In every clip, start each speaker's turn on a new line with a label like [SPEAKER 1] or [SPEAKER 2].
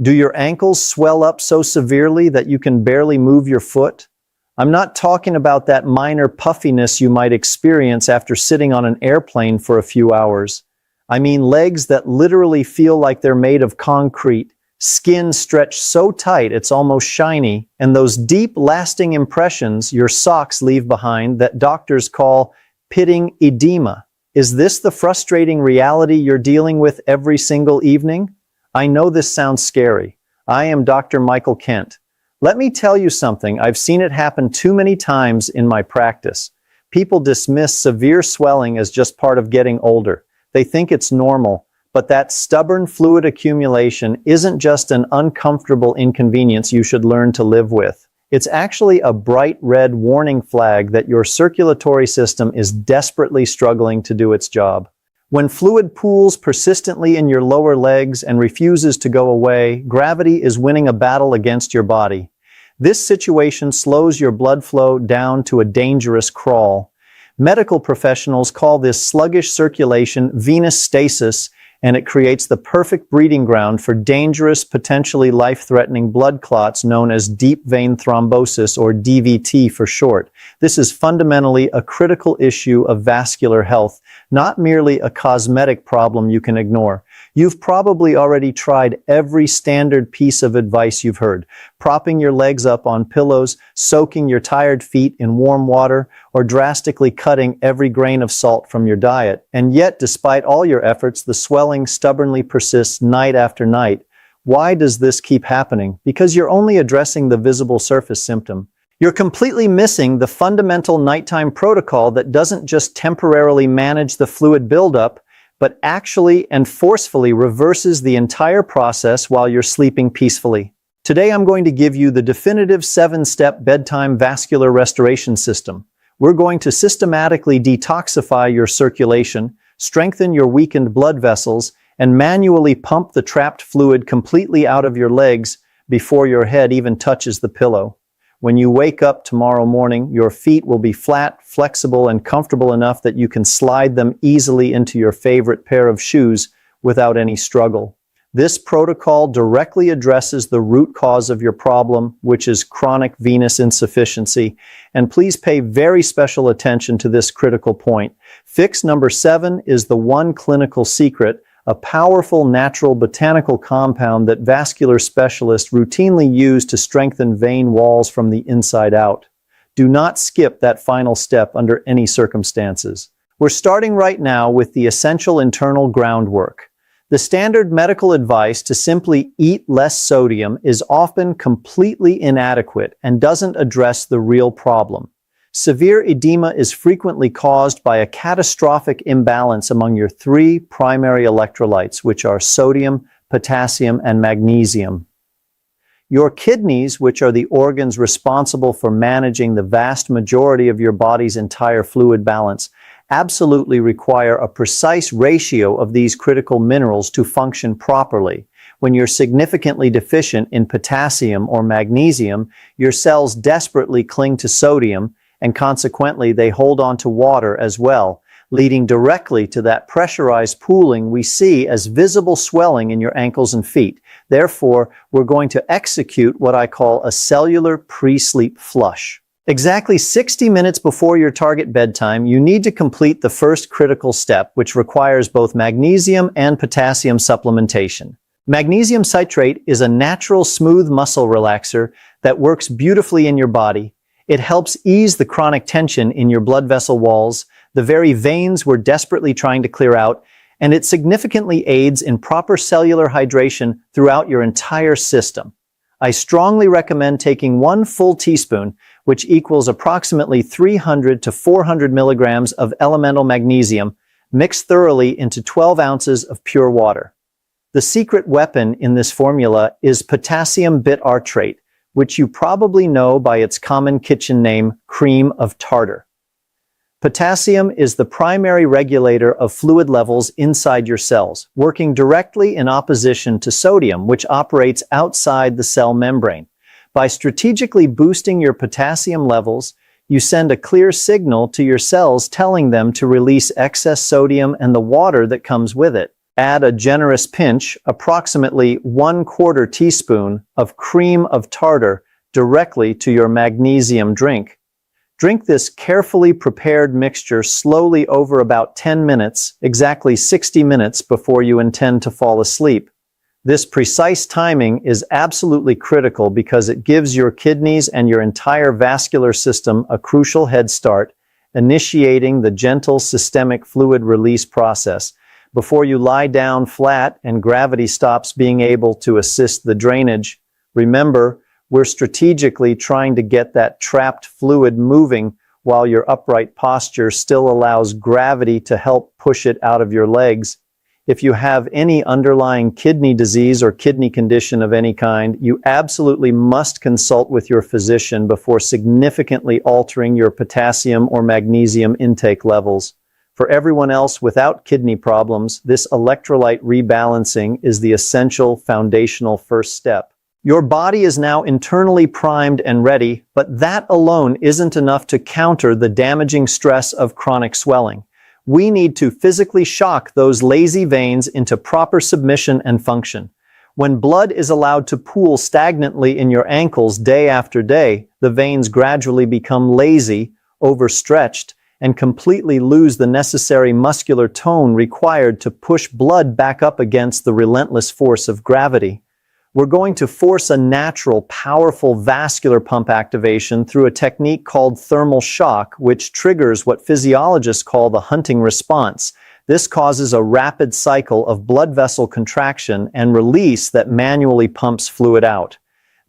[SPEAKER 1] Do your ankles swell up so severely that you can barely move your foot? I'm not talking about that minor puffiness you might experience after sitting on an airplane for a few hours. I mean legs that literally feel like they're made of concrete, skin stretched so tight it's almost shiny, and those deep, lasting impressions your socks leave behind that doctors call pitting edema. Is this the frustrating reality you're dealing with every single evening? I know this sounds scary. I am Dr. Michael Kent. Let me tell you something, I've seen it happen too many times in my practice. People dismiss severe swelling as just part of getting older. They think it's normal, but that stubborn fluid accumulation isn't just an uncomfortable inconvenience you should learn to live with. It's actually a bright red warning flag that your circulatory system is desperately struggling to do its job. When fluid pools persistently in your lower legs and refuses to go away, gravity is winning a battle against your body. This situation slows your blood flow down to a dangerous crawl. Medical professionals call this sluggish circulation venous stasis, and it creates the perfect breeding ground for dangerous, potentially life-threatening blood clots known as deep vein thrombosis, or DVT for short. This is fundamentally a critical issue of vascular health, not merely a cosmetic problem you can ignore. You've probably already tried every standard piece of advice you've heard: propping your legs up on pillows, soaking your tired feet in warm water, or drastically cutting every grain of salt from your diet. And yet, despite all your efforts, the swelling stubbornly persists night after night. Why does this keep happening? Because you're only addressing the visible surface symptom. You're completely missing the fundamental nighttime protocol that doesn't just temporarily manage the fluid buildup, but actually and forcefully reverses the entire process while you're sleeping peacefully. Today I'm going to give you the definitive 7-step bedtime vascular restoration system. We're going to systematically detoxify your circulation, strengthen your weakened blood vessels, and manually pump the trapped fluid completely out of your legs before your head even touches the pillow. When you wake up tomorrow morning, your feet will be flat, flexible, and comfortable enough that you can slide them easily into your favorite pair of shoes without any struggle. This protocol directly addresses the root cause of your problem, which is chronic venous insufficiency. And please pay very special attention to this critical point. Fix number 7 is the one clinical secret, a powerful natural botanical compound that vascular specialists routinely use to strengthen vein walls from the inside out. Do not skip that final step under any circumstances. We're starting right now with the essential internal groundwork. The standard medical advice to simply eat less sodium is often completely inadequate and doesn't address the real problem. Severe edema is frequently caused by a catastrophic imbalance among your 3 primary electrolytes, which are sodium, potassium, and magnesium. Your kidneys, which are the organs responsible for managing the vast majority of your body's entire fluid balance, absolutely require a precise ratio of these critical minerals to function properly. When you're significantly deficient in potassium or magnesium, your cells desperately cling to sodium, and consequently they hold on to water as well, leading directly to that pressurized pooling we see as visible swelling in your ankles and feet. Therefore, we're going to execute what I call a cellular pre-sleep flush. Exactly 60 minutes before your target bedtime, you need to complete the first critical step, which requires both magnesium and potassium supplementation. Magnesium citrate is a natural smooth muscle relaxer that works beautifully in your body. It helps ease the chronic tension in your blood vessel walls, the very veins we're desperately trying to clear out, and it significantly aids in proper cellular hydration throughout your entire system. I strongly recommend taking 1 full teaspoon, which equals approximately 300 to 400 milligrams of elemental magnesium, mixed thoroughly into 12 ounces of pure water. The secret weapon in this formula is potassium bitartrate, which you probably know by its common kitchen name, cream of tartar. Potassium is the primary regulator of fluid levels inside your cells, working directly in opposition to sodium, which operates outside the cell membrane. By strategically boosting your potassium levels, you send a clear signal to your cells telling them to release excess sodium and the water that comes with it. Add a generous pinch, approximately 1/4 teaspoon, of cream of tartar directly to your magnesium drink. Drink this carefully prepared mixture slowly over about 10 minutes, exactly 60 minutes before you intend to fall asleep. This precise timing is absolutely critical because it gives your kidneys and your entire vascular system a crucial head start, initiating the gentle systemic fluid release process before you lie down flat and gravity stops being able to assist the drainage. Remember, we're strategically trying to get that trapped fluid moving while your upright posture still allows gravity to help push it out of your legs. If you have any underlying kidney disease or kidney condition of any kind, you absolutely must consult with your physician before significantly altering your potassium or magnesium intake levels. For everyone else without kidney problems, this electrolyte rebalancing is the essential foundational first step. Your body is now internally primed and ready, but that alone isn't enough to counter the damaging stress of chronic swelling. We need to physically shock those lazy veins into proper submission and function. When blood is allowed to pool stagnantly in your ankles day after day, the veins gradually become lazy, overstretched, and completely lose the necessary muscular tone required to push blood back up against the relentless force of gravity. We're going to force a natural, powerful vascular pump activation through a technique called thermal shock, which triggers what physiologists call the hunting response. This causes a rapid cycle of blood vessel contraction and release that manually pumps fluid out.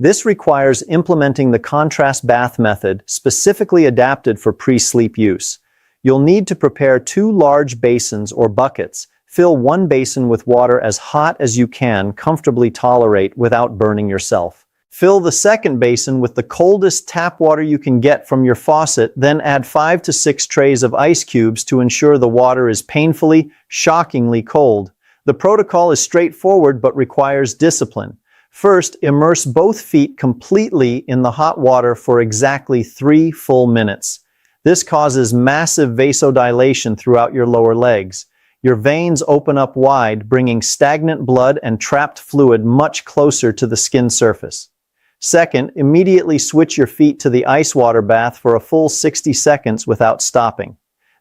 [SPEAKER 1] This requires implementing the contrast bath method, specifically adapted for pre-sleep use. You'll need to prepare 2 large basins or buckets. Fill one basin with water as hot as you can comfortably tolerate without burning yourself. Fill the second basin with the coldest tap water you can get from your faucet, then add 5 to 6 trays of ice cubes to ensure the water is painfully, shockingly cold. The protocol is straightforward but requires discipline. First, immerse both feet completely in the hot water for exactly 3 full minutes. This causes massive vasodilation throughout your lower legs. Your veins open up wide, bringing stagnant blood and trapped fluid much closer to the skin surface. Second, immediately switch your feet to the ice water bath for a full 60 seconds without stopping.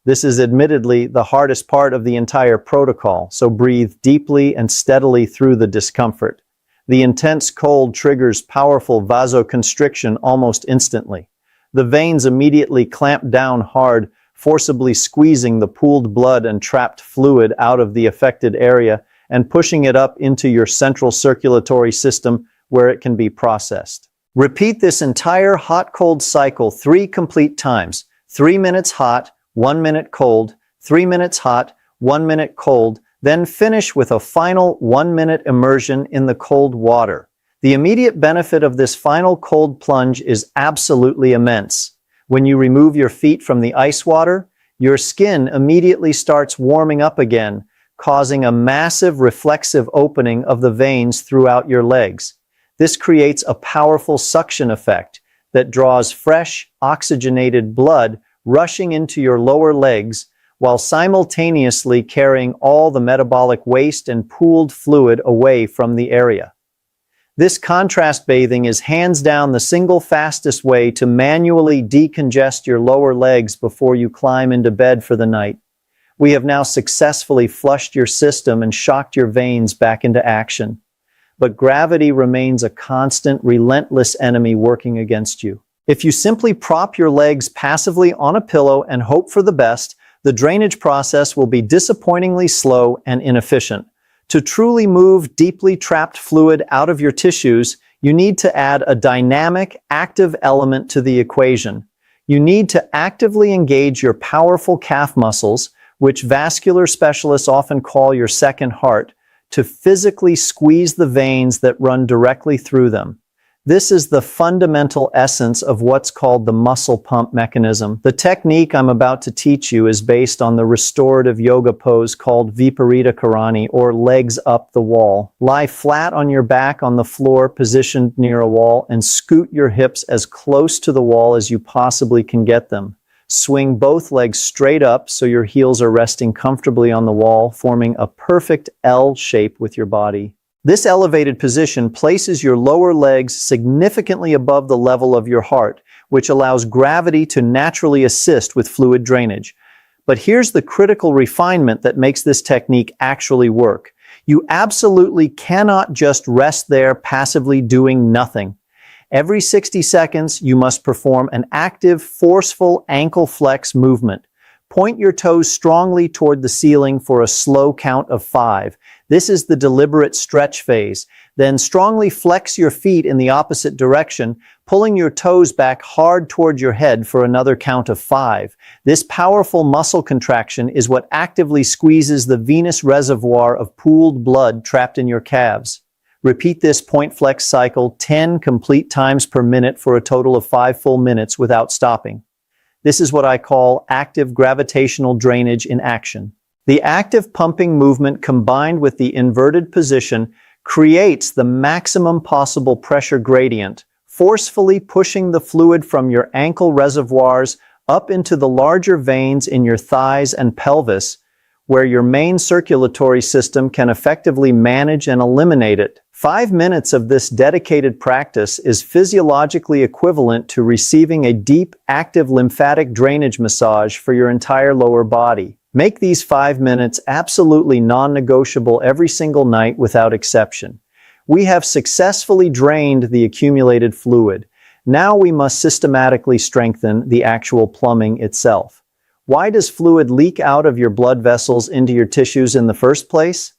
[SPEAKER 1] This is admittedly the hardest part of the entire protocol, so breathe deeply and steadily through the discomfort. The intense cold triggers powerful vasoconstriction almost instantly. The veins immediately clamp down hard, forcibly squeezing the pooled blood and trapped fluid out of the affected area and pushing it up into your central circulatory system where it can be processed. Repeat this entire hot-cold cycle 3 complete times. 3 minutes hot, 1 minute cold, 3 minutes hot, 1 minute cold, then finish with a final 1-minute immersion in the cold water. The immediate benefit of this final cold plunge is absolutely immense. When you remove your feet from the ice water, your skin immediately starts warming up again, causing a massive reflexive opening of the veins throughout your legs. This creates a powerful suction effect that draws fresh, oxygenated blood rushing into your lower legs, while simultaneously carrying all the metabolic waste and pooled fluid away from the area. This contrast bathing is hands down the single fastest way to manually decongest your lower legs before you climb into bed for the night. We have now successfully flushed your system and shocked your veins back into action. But gravity remains a constant, relentless enemy working against you. If you simply prop your legs passively on a pillow and hope for the best, the drainage process will be disappointingly slow and inefficient. To truly move deeply trapped fluid out of your tissues, you need to add a dynamic, active element to the equation. You need to actively engage your powerful calf muscles, which vascular specialists often call your second heart, to physically squeeze the veins that run directly through them. This is the fundamental essence of what's called the muscle pump mechanism. The technique I'm about to teach you is based on the restorative yoga pose called Viparita Karani, or legs up the wall. Lie flat on your back on the floor, positioned near a wall, and scoot your hips as close to the wall as you possibly can get them. Swing both legs straight up so your heels are resting comfortably on the wall, forming a perfect L shape with your body. This elevated position places your lower legs significantly above the level of your heart, which allows gravity to naturally assist with fluid drainage. But here's the critical refinement that makes this technique actually work. You absolutely cannot just rest there passively doing nothing. Every 60 seconds, you must perform an active, forceful ankle flex movement. Point your toes strongly toward the ceiling for a slow count of 5. This is the deliberate stretch phase. Then strongly flex your feet in the opposite direction, pulling your toes back hard toward your head for another count of 5. This powerful muscle contraction is what actively squeezes the venous reservoir of pooled blood trapped in your calves. Repeat this point flex cycle 10 complete times per minute for a total of 5 full minutes without stopping. This is what I call active gravitational drainage in action. The active pumping movement combined with the inverted position creates the maximum possible pressure gradient, forcefully pushing the fluid from your ankle reservoirs up into the larger veins in your thighs and pelvis, where your main circulatory system can effectively manage and eliminate it. 5 minutes of this dedicated practice is physiologically equivalent to receiving a deep, active lymphatic drainage massage for your entire lower body. Make these 5 minutes absolutely non-negotiable every single night without exception. We have successfully drained the accumulated fluid. Now we must systematically strengthen the actual plumbing itself. Why does fluid leak out of your blood vessels into your tissues in the first place?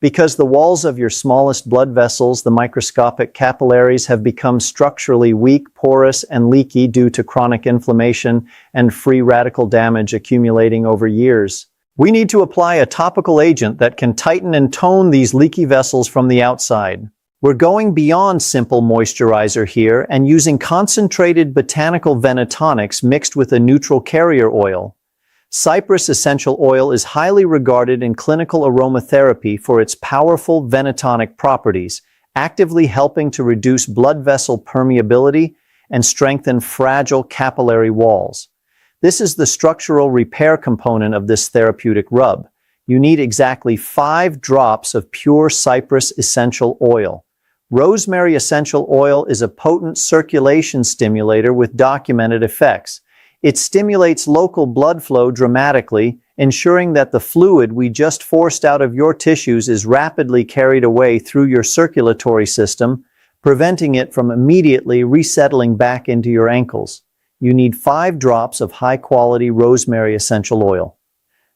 [SPEAKER 1] Because the walls of your smallest blood vessels, the microscopic capillaries, have become structurally weak, porous, and leaky due to chronic inflammation and free radical damage accumulating over years. We need to apply a topical agent that can tighten and tone these leaky vessels from the outside. We're going beyond simple moisturizer here and using concentrated botanical venatonics mixed with a neutral carrier oil. Cypress essential oil is highly regarded in clinical aromatherapy for its powerful venatonic properties, actively helping to reduce blood vessel permeability and strengthen fragile capillary walls. This is the structural repair component of this therapeutic rub. You need exactly 5 drops of pure cypress essential oil. Rosemary essential oil is a potent circulation stimulator with documented effects. It stimulates local blood flow dramatically, ensuring that the fluid we just forced out of your tissues is rapidly carried away through your circulatory system, preventing it from immediately resettling back into your ankles. You need 5 drops of high-quality rosemary essential oil.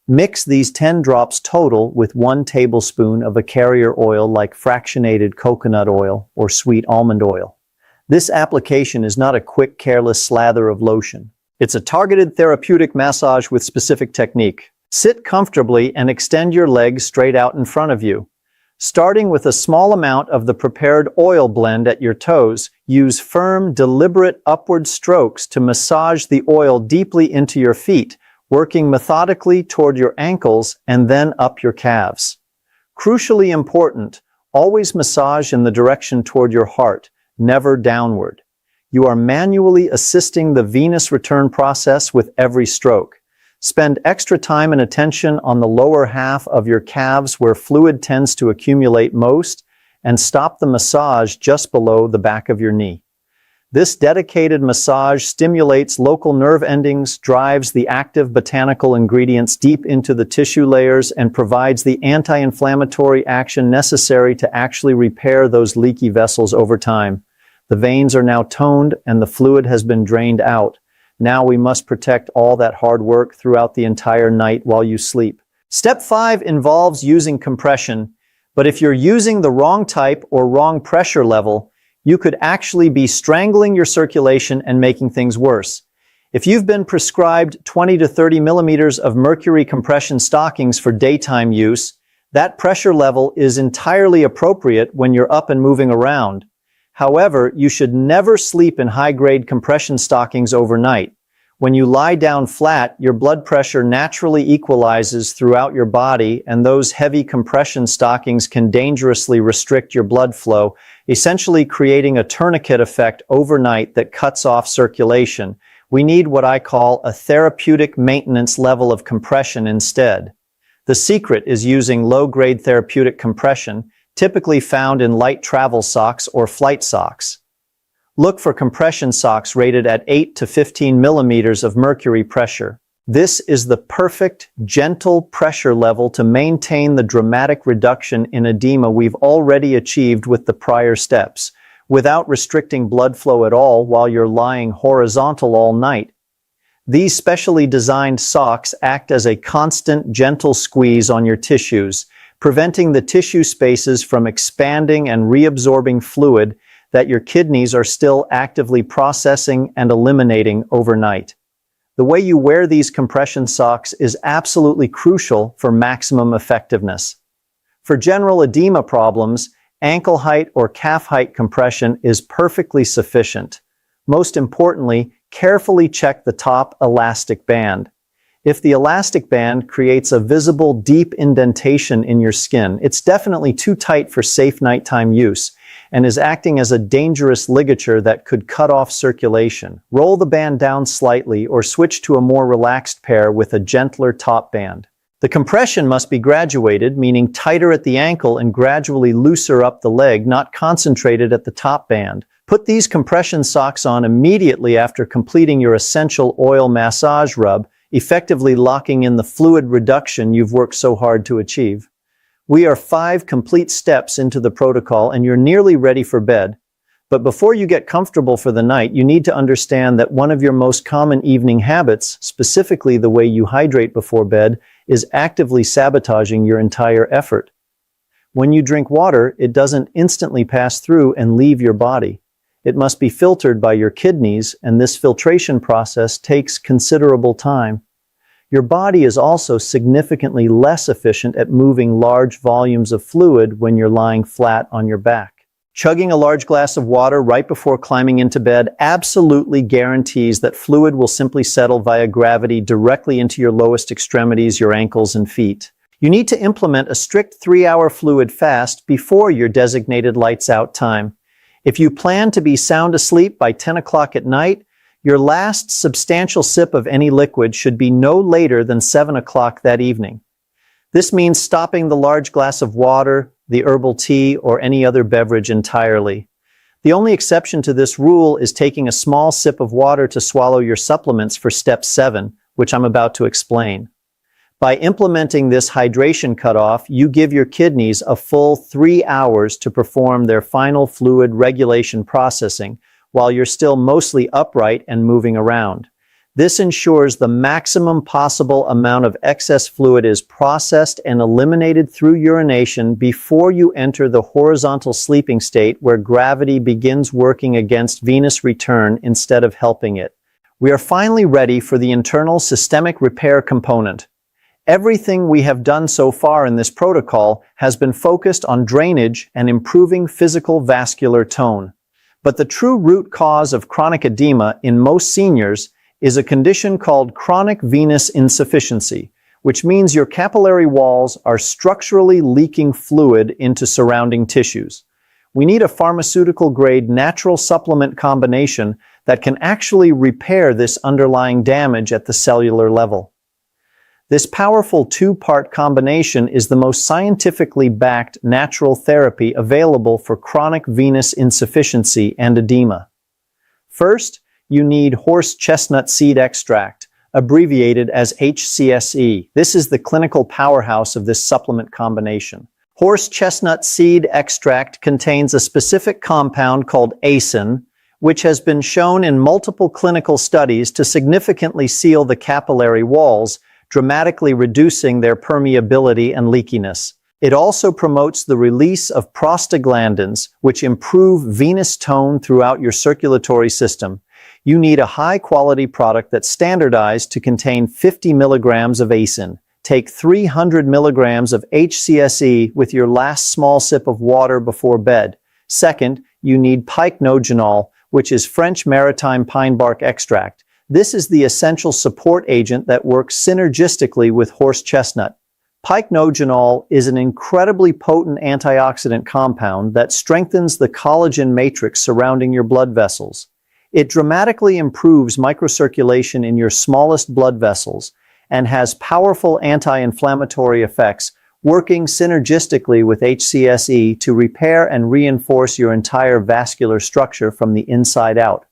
[SPEAKER 1] Mix these 10 drops total with 1 tablespoon of a carrier oil like fractionated coconut oil or sweet almond oil. This application is not a quick, careless slather of lotion. It's a targeted therapeutic massage with specific technique. Sit comfortably and extend your legs straight out in front of you. Starting with a small amount of the prepared oil blend at your toes, use firm, deliberate upward strokes to massage the oil deeply into your feet, working methodically toward your ankles and then up your calves. Crucially important, always massage in the direction toward your heart, never downward. You are manually assisting the venous return process with every stroke. Spend extra time and attention on the lower half of your calves where fluid tends to accumulate most, and stop the massage just below the back of your knee. This dedicated massage stimulates local nerve endings, drives the active botanical ingredients deep into the tissue layers, and provides the anti-inflammatory action necessary to actually repair those leaky vessels over time. The veins are now toned and the fluid has been drained out. Now we must protect all that hard work throughout the entire night while you sleep. Step 5 involves using compression, but if you're using the wrong type or wrong pressure level, you could actually be strangling your circulation and making things worse. If you've been prescribed 20 to 30 millimeters of mercury compression stockings for daytime use, that pressure level is entirely appropriate when you're up and moving around. However, you should never sleep in high-grade compression stockings overnight. When you lie down flat, your blood pressure naturally equalizes throughout your body, and those heavy compression stockings can dangerously restrict your blood flow, essentially creating a tourniquet effect overnight that cuts off circulation. We need what I call a therapeutic maintenance level of compression instead. The secret is using low-grade therapeutic compression, typically found in light travel socks or flight socks. Look for compression socks rated at 8 to 15 millimeters of mercury pressure. This is the perfect, gentle pressure level to maintain the dramatic reduction in edema we've already achieved with the prior steps, without restricting blood flow at all while you're lying horizontal all night. These specially designed socks act as a constant, gentle squeeze on your tissues, preventing the tissue spaces from expanding and reabsorbing fluid that your kidneys are still actively processing and eliminating overnight. The way you wear these compression socks is absolutely crucial for maximum effectiveness. For general edema problems, ankle height or calf height compression is perfectly sufficient. Most importantly, carefully check the top elastic band. If the elastic band creates a visible deep indentation in your skin, it's definitely too tight for safe nighttime use and is acting as a dangerous ligature that could cut off circulation. Roll the band down slightly or switch to a more relaxed pair with a gentler top band. The compression must be graduated, meaning tighter at the ankle and gradually looser up the leg, not concentrated at the top band. Put these compression socks on immediately after completing your essential oil massage rub, effectively locking in the fluid reduction you've worked so hard to achieve. We are 5 complete steps into the protocol and you're nearly ready for bed. But before you get comfortable for the night, you need to understand that one of your most common evening habits, specifically the way you hydrate before bed, is actively sabotaging your entire effort. When you drink water, it doesn't instantly pass through and leave your body. It must be filtered by your kidneys, and this filtration process takes considerable time. Your body is also significantly less efficient at moving large volumes of fluid when you're lying flat on your back. Chugging a large glass of water right before climbing into bed absolutely guarantees that fluid will simply settle via gravity directly into your lowest extremities, your ankles and feet. You need to implement a strict 3-hour fluid fast before your designated lights out time. If you plan to be sound asleep by 10 o'clock at night, your last substantial sip of any liquid should be no later than 7 o'clock that evening. This means stopping the large glass of water, the herbal tea, or any other beverage entirely. The only exception to this rule is taking a small sip of water to swallow your supplements for step 7, which I'm about to explain. By implementing this hydration cutoff, you give your kidneys a full 3 hours to perform their final fluid regulation processing, while you're still mostly upright and moving around. This ensures the maximum possible amount of excess fluid is processed and eliminated through urination before you enter the horizontal sleeping state where gravity begins working against venous return instead of helping it. We are finally ready for the internal systemic repair component. Everything we have done so far in this protocol has been focused on drainage and improving physical vascular tone. But the true root cause of chronic edema in most seniors is a condition called chronic venous insufficiency, which means your capillary walls are structurally leaking fluid into surrounding tissues. We need a pharmaceutical-grade natural supplement combination that can actually repair this underlying damage at the cellular level. This powerful 2-part combination is the most scientifically backed natural therapy available for chronic venous insufficiency and edema. First, you need horse chestnut seed extract, abbreviated as HCSE. This is the clinical powerhouse of this supplement combination. Horse chestnut seed extract contains a specific compound called acin, which has been shown in multiple clinical studies to significantly seal the capillary walls, dramatically reducing their permeability and leakiness. It also promotes the release of prostaglandins, which improve venous tone throughout your circulatory system. You need a high-quality product that's standardized to contain 50 milligrams of acin. Take 300 milligrams of HCSE with your last small sip of water before bed. Second, you need pycnogenol, which is French maritime pine bark extract. This is the essential support agent that works synergistically with horse chestnut. Pycnogenol is an incredibly potent antioxidant compound that strengthens the collagen matrix surrounding your blood vessels. It dramatically improves microcirculation in your smallest blood vessels and has powerful anti-inflammatory effects, working synergistically with HCSE to repair and reinforce your entire vascular structure from the inside out.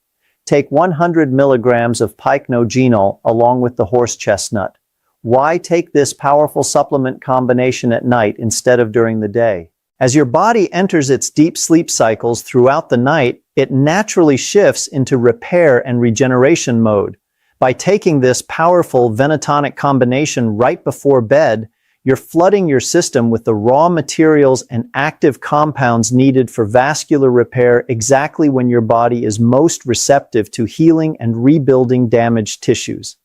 [SPEAKER 1] Take 100 milligrams of pycnogenol along with the horse chestnut. Why take this powerful supplement combination at night instead of during the day? As your body enters its deep sleep cycles throughout the night, it naturally shifts into repair and regeneration mode. By taking this powerful venotonic combination right before bed, you're flooding your system with the raw materials and active compounds needed for vascular repair exactly when your body is most receptive to healing and rebuilding damaged tissues.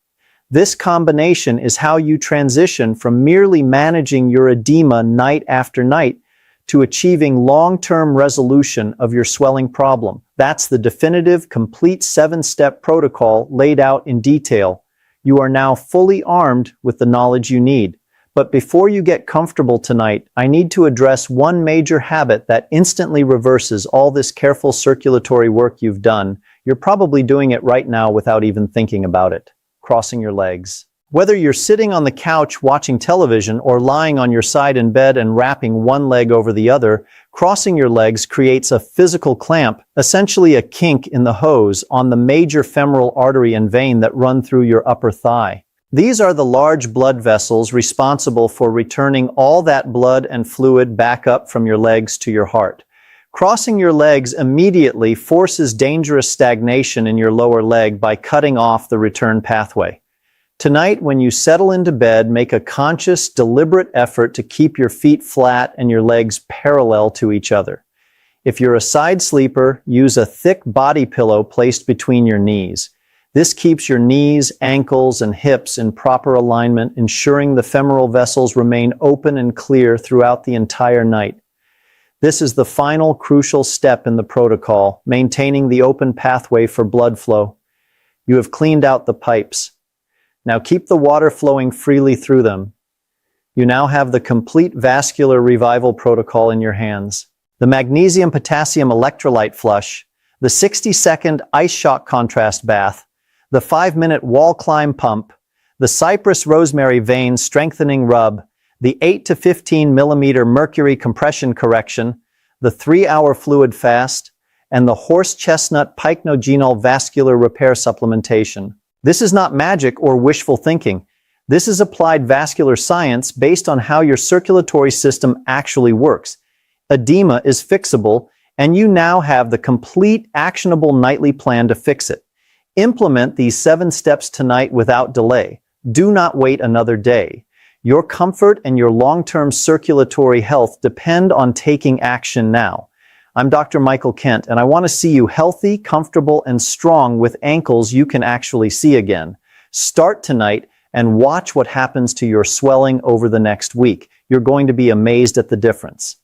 [SPEAKER 1] This combination is how you transition from merely managing your edema night after night to achieving long-term resolution of your swelling problem. That's the definitive, complete 7-step protocol laid out in detail. You are now fully armed with the knowledge you need. But before you get comfortable tonight, I need to address one major habit that instantly reverses all this careful circulatory work you've done. You're probably doing it right now without even thinking about it. Crossing your legs. Whether you're sitting on the couch watching television or lying on your side in bed and wrapping one leg over the other, crossing your legs creates a physical clamp, essentially a kink in the hose on the major femoral artery and vein that run through your upper thigh. These are the large blood vessels responsible for returning all that blood and fluid back up from your legs to your heart. Crossing your legs immediately forces dangerous stagnation in your lower leg by cutting off the return pathway. Tonight, when you settle into bed, make a conscious, deliberate effort to keep your feet flat and your legs parallel to each other. If you're a side sleeper, use a thick body pillow placed between your knees. This keeps your knees, ankles, and hips in proper alignment, ensuring the femoral vessels remain open and clear throughout the entire night. This is the final crucial step in the protocol, maintaining the open pathway for blood flow. You have cleaned out the pipes. Now keep the water flowing freely through them. You now have the complete vascular revival protocol in your hands. The magnesium-potassium electrolyte flush, the 60-second ice shock contrast bath, the 5-minute wall climb pump, the cypress rosemary vein strengthening rub, the 8 to 15 millimeter mercury compression correction, the 3-hour fluid fast, and the horse chestnut pycnogenol vascular repair supplementation. This is not magic or wishful thinking. This is applied vascular science based on how your circulatory system actually works. Edema is fixable, and you now have the complete actionable nightly plan to fix it. Implement these 7 steps tonight without delay. Do not wait another day. Your comfort and your long-term circulatory health depend on taking action now. I'm Dr. Michael Kent, and I want to see you healthy, comfortable, and strong with ankles you can actually see again. Start tonight and watch what happens to your swelling over the next week. You're going to be amazed at the difference.